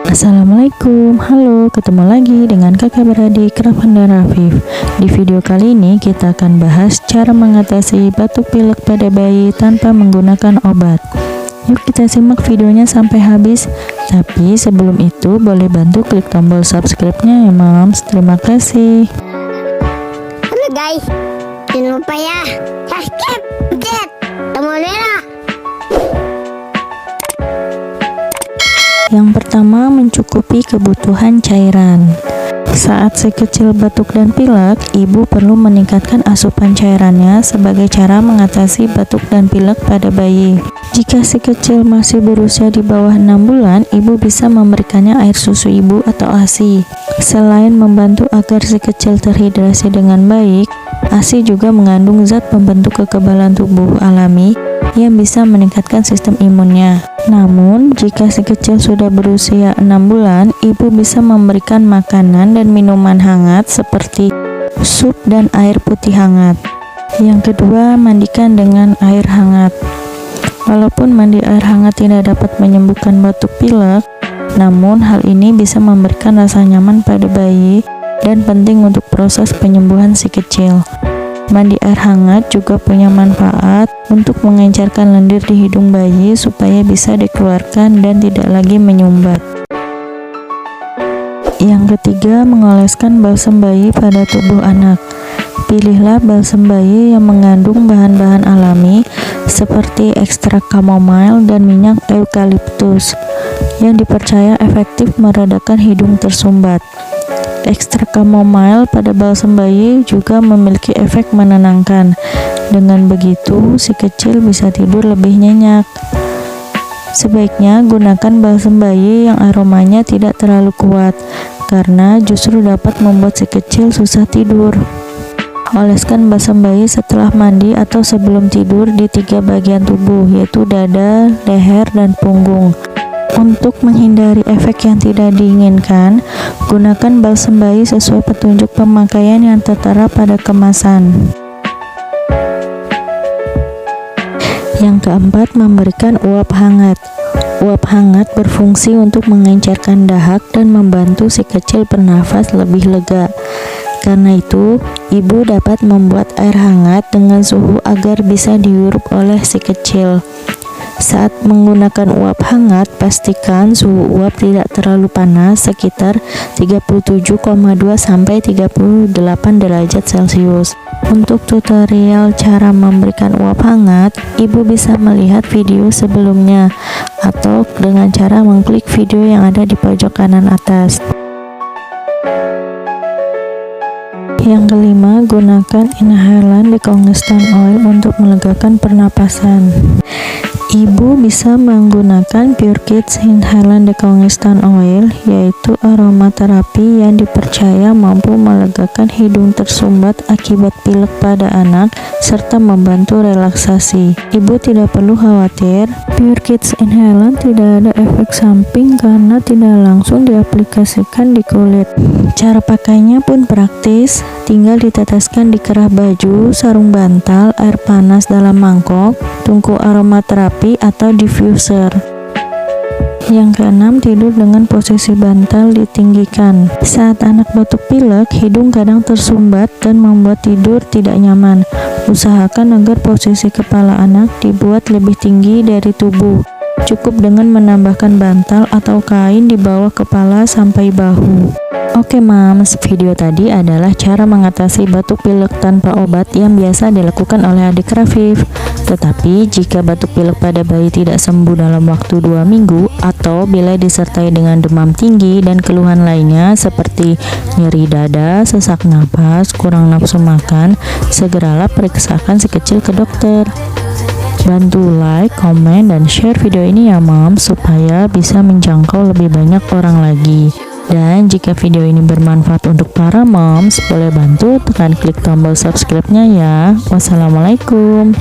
Assalamualaikum, halo, ketemu lagi dengan kakak beradik Rafan dan Rafif. Di video kali ini kita akan bahas cara mengatasi batuk pilek pada bayi tanpa menggunakan obat. Yuk kita simak videonya sampai habis. Tapi sebelum itu boleh bantu klik tombol subscribe-nya ya moms. Terima kasih. Halo guys, jangan lupa ya subscribe, tombol merah. Yang pertama, mencukupi kebutuhan cairan. Saat si kecil batuk dan pilek, ibu perlu meningkatkan asupan cairannya sebagai cara mengatasi batuk dan pilek pada bayi. Jika si kecil masih berusia di bawah 6 bulan, ibu bisa memberikannya air susu ibu atau ASI. Selain membantu agar si kecil terhidrasi dengan baik, ASI juga mengandung zat pembentuk kekebalan tubuh alami yang bisa meningkatkan sistem imunnya. Namun, jika si kecil sudah berusia 6 bulan, ibu bisa memberikan makanan dan minuman hangat seperti sup dan air putih hangat. Yang kedua, mandikan dengan air hangat. Walaupun mandi air hangat tidak dapat menyembuhkan batuk pilek, namun hal ini bisa memberikan rasa nyaman pada bayi dan penting untuk proses penyembuhan si kecil. Mandi air hangat juga punya manfaat untuk mengencarkan lendir di hidung bayi supaya bisa dikeluarkan dan tidak lagi menyumbat. Yang ketiga, mengoleskan balsam bayi pada tubuh anak. Pilihlah balsam bayi yang mengandung bahan-bahan alami seperti ekstrak chamomile dan minyak eukaliptus yang dipercaya efektif meredakan hidung tersumbat. Ekstrak chamomile pada balsam bayi juga memiliki efek menenangkan. Dengan begitu, si kecil bisa tidur lebih nyenyak. Sebaiknya gunakan balsam bayi yang aromanya tidak terlalu kuat, karena justru dapat membuat si kecil susah tidur. Oleskan balsam bayi setelah mandi atau sebelum tidur di 3 bagian tubuh, yaitu dada, leher, dan punggung. Untuk menghindari efek yang tidak diinginkan, gunakan balsam bayi sesuai petunjuk pemakaian yang tertera pada kemasan. Yang keempat, memberikan uap hangat. Uap hangat berfungsi untuk mengencarkan dahak dan membantu si kecil bernafas lebih lega. Karena itu, ibu dapat membuat air hangat dengan suhu agar bisa dihirup oleh si kecil. Saat menggunakan uap hangat, pastikan suhu uap tidak terlalu panas, sekitar 37,2 sampai 38 derajat Celcius. Untuk tutorial cara memberikan uap hangat, ibu bisa melihat video sebelumnya atau dengan cara mengklik video yang ada di pojok kanan atas. Yang kelima, gunakan inhalan decongestant oil untuk melegakan pernapasan. Ibu bisa menggunakan Pure Kids Inhalant Decongestant Oil, yaitu aromaterapi yang dipercaya mampu melegakan hidung tersumbat akibat pilek pada anak serta membantu relaksasi. Ibu tidak perlu khawatir, Pure Kids Inhalant tidak ada efek samping karena tidak langsung diaplikasikan di kulit. Cara pakainya pun praktis, tinggal diteteskan di kerah baju, sarung bantal, air panas dalam mangkok, tungku aromaterapi atau diffuser. Yang keenam, tidur dengan posisi bantal ditinggikan. Saat anak batuk pilek, hidung kadang tersumbat dan membuat tidur tidak nyaman. Usahakan agar posisi kepala anak dibuat lebih tinggi dari tubuh. Cukup dengan menambahkan bantal atau kain di bawah kepala sampai bahu. Oke mams, video tadi adalah cara mengatasi batuk pilek tanpa obat yang biasa dilakukan oleh adik Rafif. Tetapi jika batuk pilek pada bayi tidak sembuh dalam waktu 2 minggu atau bila disertai dengan demam tinggi dan keluhan lainnya seperti nyeri dada, sesak napas, kurang nafsu makan, segeralah periksakan si kecil ke dokter. Bantu like, komen, dan share video ini ya moms supaya bisa menjangkau lebih banyak orang lagi. Dan jika video ini bermanfaat untuk para moms, boleh bantu tekan klik tombol subscribe-nya ya. Wassalamualaikum.